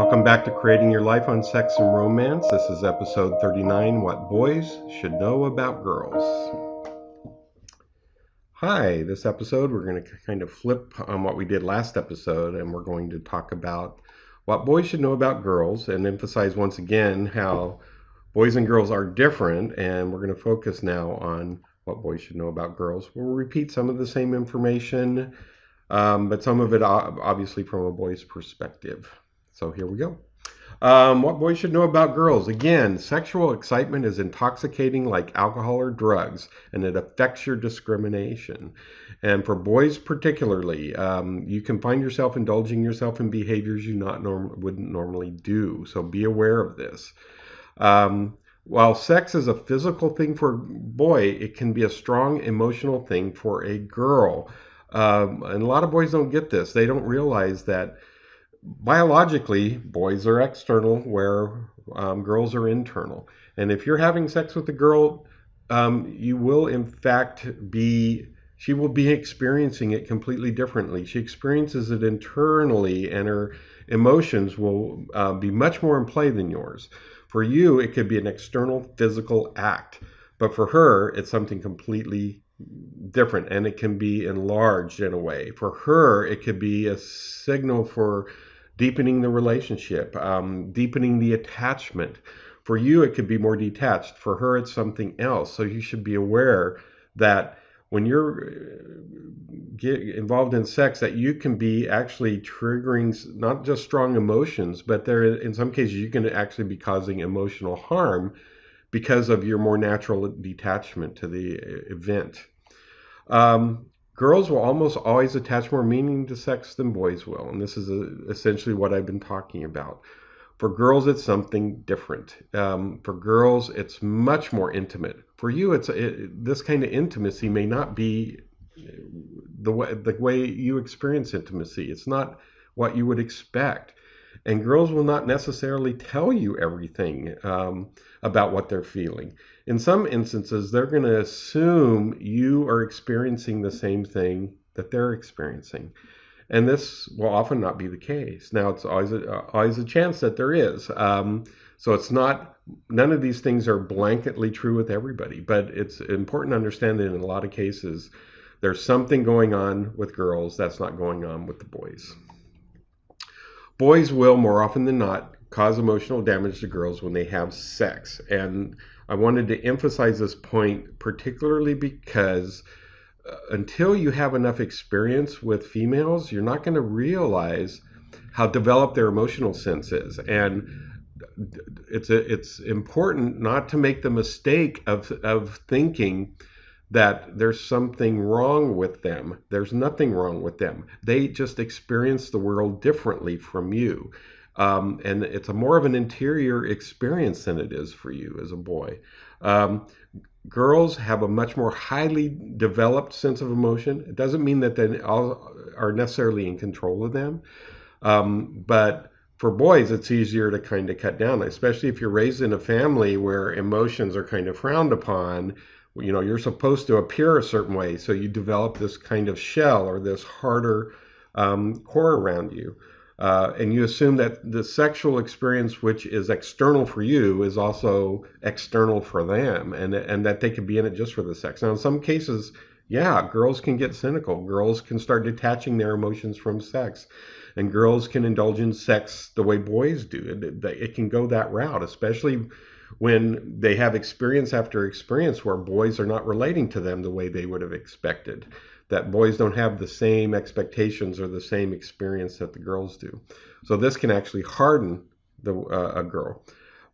Welcome back to Creating Your Life on Sex and Romance. This is episode 39, What Boys Should Know About Girls. Hi, this episode we're going to kind of flip on what we did last episode, and we're going to talk about what boys should know about girls and emphasize once again how boys and girls are different, and we're going to focus now on what boys should know about girls. We'll repeat some of the same information, but some of it obviously from a boy's perspective. So here we go. What boys should know about girls. Again, sexual excitement is intoxicating like alcohol or drugs, and it affects your discrimination. And for boys particularly, you can find yourself indulging yourself in behaviors you wouldn't normally do. So be aware of this. While sex is a physical thing for a boy, it can be a strong emotional thing for a girl. And a lot of boys don't get this. They don't realize that biologically, boys are external where girls are internal. And if you're having sex with a girl, you will in fact she will be experiencing it completely differently. She experiences it internally, and her emotions will be much more in play than yours. For you, it could be an external physical act, but for her, it's something completely different, and it can be enlarged in a way. For her, it could be a signal for deepening the relationship, deepening the attachment. For you, it could be more detached. For her, it's something else. So you should be aware that when you're involved in sex, that you can be actually triggering not just strong emotions, but in some cases you can actually be causing emotional harm because of your more natural detachment to the event. Girls will almost always attach more meaning to sex than boys will, and this is essentially what I've been talking about. For girls, it's something different. For girls, it's much more intimate. For you, this kind of intimacy may not be the way you experience intimacy. It's not what you would expect. And girls will not necessarily tell you everything about what they're feeling. In some instances, they're going to assume you are experiencing the same thing that they're experiencing. And this will often not be the case. Now, it's always a chance that there is. So it's not, none of these things are blanketly true with everybody, but it's important to understand that in a lot of cases, there's something going on with girls that's not going on with the boys. Boys will, more often than not, cause emotional damage to girls when they have sex. And I wanted to emphasize this point particularly because until you have enough experience with females, you're not going to realize how developed their emotional sense is. And it's important not to make the mistake of thinking that there's something wrong with them. There's nothing wrong with them. They just experience the world differently from you. And it's more of an interior experience than it is for you as a boy. Girls have a much more highly developed sense of emotion. It doesn't mean that they all are necessarily in control of them. But for boys, it's easier to kind of cut down, especially if you're raised in a family where emotions are kind of frowned upon. You're supposed to appear a certain way, so you develop this kind of shell or this harder core around you. And you assume that the sexual experience, which is external for you, is also external for them, and that they could be in it just for the sex. Now, in some cases, yeah, girls can get cynical. Girls can start detaching their emotions from sex, and girls can indulge in sex the way boys do. It can go that route, especially when they have experience after experience where boys are not relating to them the way they would have expected. That boys don't have the same expectations or the same experience that the girls do. So this can actually harden a girl.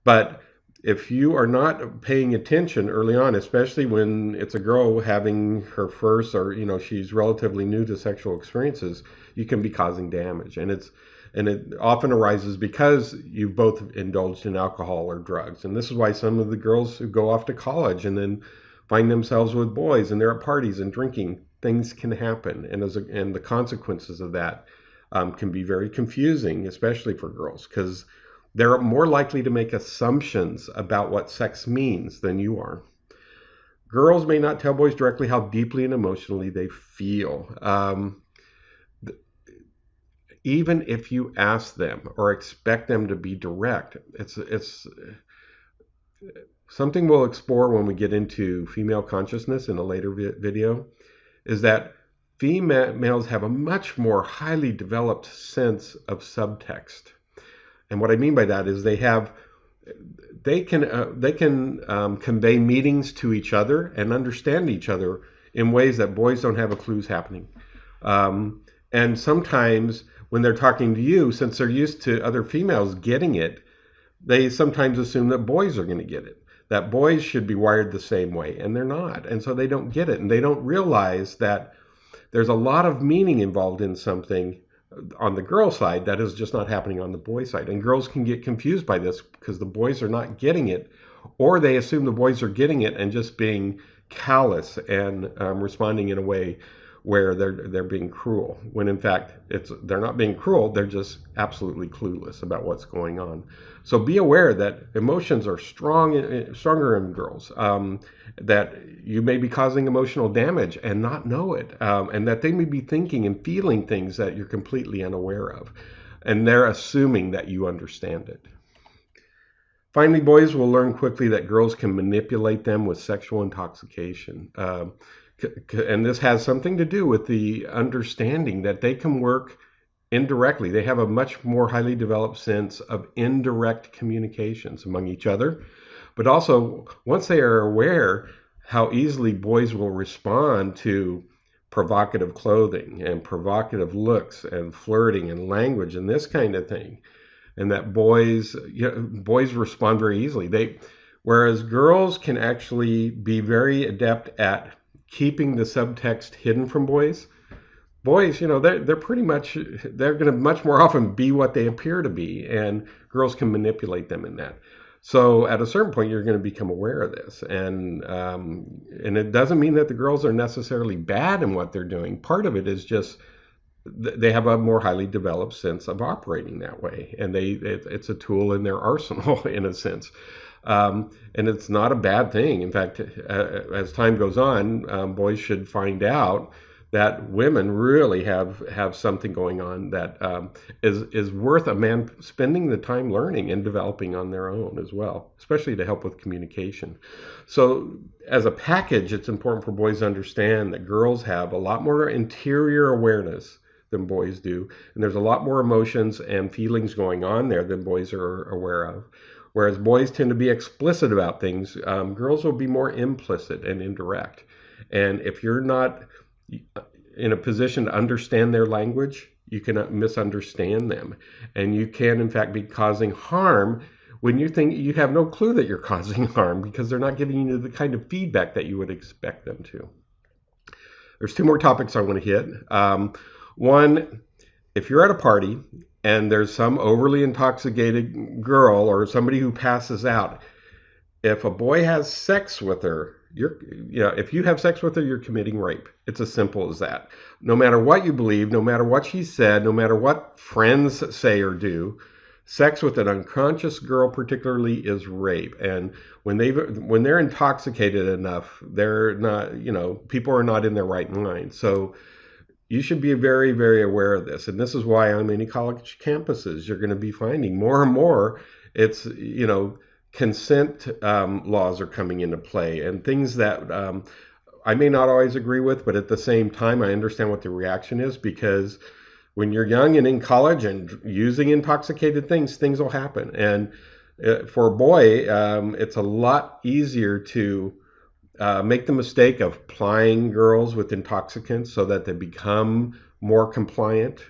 But if you are not paying attention early on, especially when it's a girl having her first, or she's relatively new to sexual experiences, you can be causing damage. And it often arises because you've both indulged in alcohol or drugs. And this is why some of the girls who go off to college and then find themselves with boys and they're at parties and drinking, things can happen. And the consequences of that can be very confusing, especially for girls, because they're more likely to make assumptions about what sex means than you are. Girls may not tell boys directly how deeply and emotionally they feel. even if you ask them or expect them to be direct. It's something we'll explore when we get into female consciousness in a later video, is that females have a much more highly developed sense of subtext. And what I mean by that is they can convey meanings to each other and understand each other in ways that boys don't have a clue is happening. And sometimes when they're talking to you, since they're used to other females getting it, they sometimes assume that boys are going to get it, that boys should be wired the same way, and they're not. And so they don't get it, and they don't realize that there's a lot of meaning involved in something on the girl side that is just not happening on the boy side. And girls can get confused by this because the boys are not getting it, or they assume the boys are getting it and just being callous and responding in a way where they're being cruel, when in fact they're not being cruel, they're just absolutely clueless about what's going on. So be aware that emotions are stronger in girls, that you may be causing emotional damage and not know it, and that they may be thinking and feeling things that you're completely unaware of, and they're assuming that you understand it. Finally, boys will learn quickly that girls can manipulate them with sexual intoxication. And this has something to do with the understanding that they can work indirectly. They have a much more highly developed sense of indirect communications among each other. But also, once they are aware how easily boys will respond to provocative clothing and provocative looks and flirting and language and this kind of thing, and that boys respond very easily. Whereas girls can actually be very adept at keeping the subtext hidden from boys. Boys, they're pretty much, they're going to much more often be what they appear to be, and girls can manipulate them in that. So at a certain point, you're going to become aware of this, and it doesn't mean that the girls are necessarily bad in what they're doing. Part of it is just they have a more highly developed sense of operating that way, and it's a tool in their arsenal in a sense. And it's not a bad thing. In fact, as time goes on, boys should find out that women really have something going on that is worth a man spending the time learning and developing on their own as well, especially to help with communication. So as a package, it's important for boys to understand that girls have a lot more interior awareness than boys do, and there's a lot more emotions and feelings going on there than boys are aware of. Whereas boys tend to be explicit about things, girls will be more implicit and indirect. And if you're not in a position to understand their language, you can misunderstand them. And you can, in fact, be causing harm when you think you have no clue that you're causing harm because they're not giving you the kind of feedback that you would expect them to. There's two more topics I want to hit. One, if you're at a party and there's some overly intoxicated girl or somebody who passes out, if a boy has sex with her, if you have sex with her, you're committing rape. It's as simple as that. No matter what you believe, no matter what she said, no matter what friends say or do, sex with an unconscious girl particularly is rape. And when they're intoxicated enough, they're not, people are not in their right mind. So you should be very, very aware of this. And this is why on many college campuses, you're going to be finding more and more it's, consent laws are coming into play and things that I may not always agree with, but at the same time, I understand what the reaction is, because when you're young and in college and using intoxicated things will happen. And for a boy, it's a lot easier to make the mistake of plying girls with intoxicants so that they become more compliant.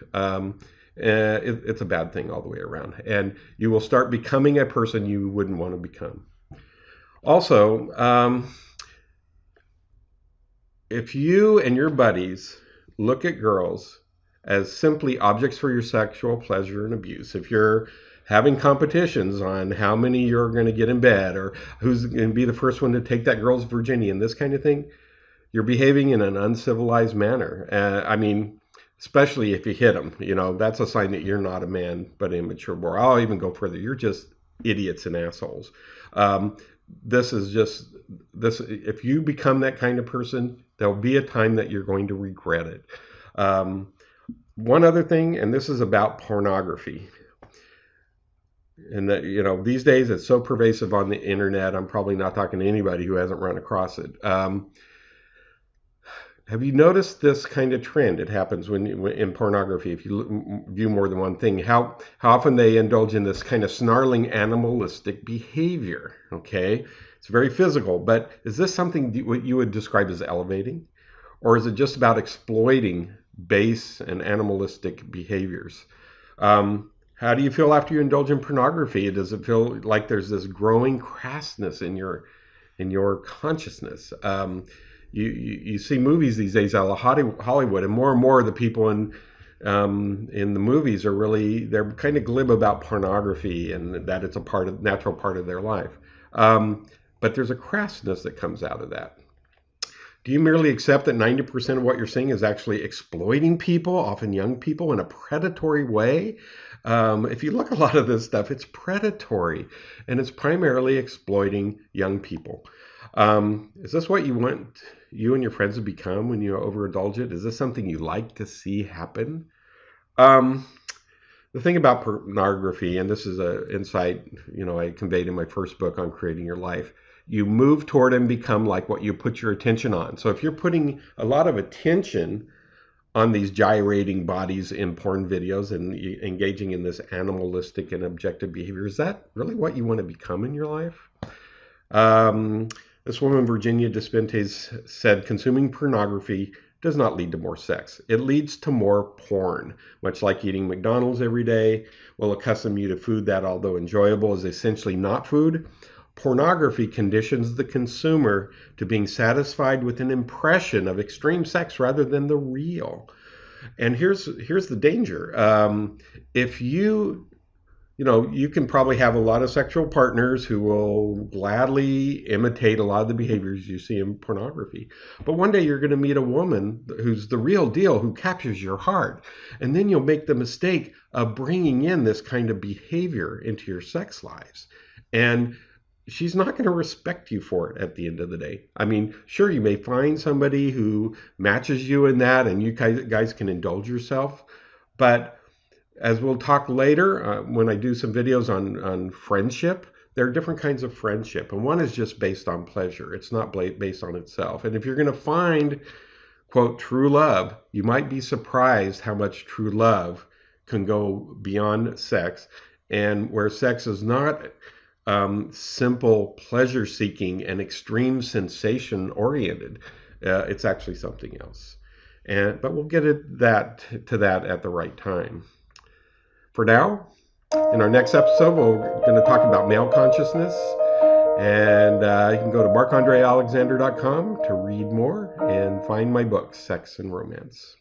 It's a bad thing all the way around. And you will start becoming a person you wouldn't want to become. Also, if you and your buddies look at girls as simply objects for your sexual pleasure and abuse, if you're having competitions on how many you're going to get in bed or who's going to be the first one to take that girl's virginity and this kind of thing, you're behaving in an uncivilized manner. Especially if you hit them, that's a sign that you're not a man, but an immature boy. I'll even go further. You're just idiots and assholes. If you become that kind of person, there'll be a time that you're going to regret it. One other thing, and this is about pornography. And that, these days it's so pervasive on the internet. I'm probably not talking to anybody who hasn't run across it. Have you noticed this kind of trend? It happens in pornography. If you view more than one thing, how often they indulge in this kind of snarling animalistic behavior. Okay, it's very physical. But is this something what you would describe as elevating, or is it just about exploiting base and animalistic behaviors? How do you feel after you indulge in pornography? Does it feel like there's this growing crassness in your consciousness? You see movies these days out of Hollywood, and more of the people in the movies they're kind of glib about pornography and that it's a natural part of their life. But there's a crassness that comes out of that. Do you merely accept that 90% of what you're seeing is actually exploiting people, often young people, in a predatory way? If you look at a lot of this stuff, it's predatory, and it's primarily exploiting young people. Is this what you want you and your friends to become when you overindulge it? Is this something you like to see happen? Um, the thing about pornography, and this is an insight I conveyed in my first book on creating your life, you move toward and become like what you put your attention on. So if you're putting a lot of attention on these gyrating bodies in porn videos and engaging in this animalistic and objective behavior, is that really what you want to become in your life? This woman, Virginia Despentes, said consuming pornography does not lead to more sex. It leads to more porn. Much like eating McDonald's every day will accustom you to food that, although enjoyable, is essentially not food. Pornography conditions the consumer to being satisfied with an impression of extreme sex rather than the real. And here's the danger. If you can probably have a lot of sexual partners who will gladly imitate a lot of the behaviors you see in pornography. But one day you're going to meet a woman who's the real deal, who captures your heart. And then you'll make the mistake of bringing in this kind of behavior into your sex lives. And she's not going to respect you for it at the end of the day. I mean, sure, you may find somebody who matches you in that and you guys can indulge yourself. But as we'll talk later, when I do some videos on friendship, there are different kinds of friendship. And one is just based on pleasure. It's not based on itself. And if you're going to find, quote, true love, you might be surprised how much true love can go beyond sex. And where sex is not simple pleasure seeking and extreme sensation oriented, it's actually something else. But we'll get to that at the right time. For now, in our next episode, we're going to talk about male consciousness. And you can go to marcandrealexander.com to read more and find my book, Sex and Romance.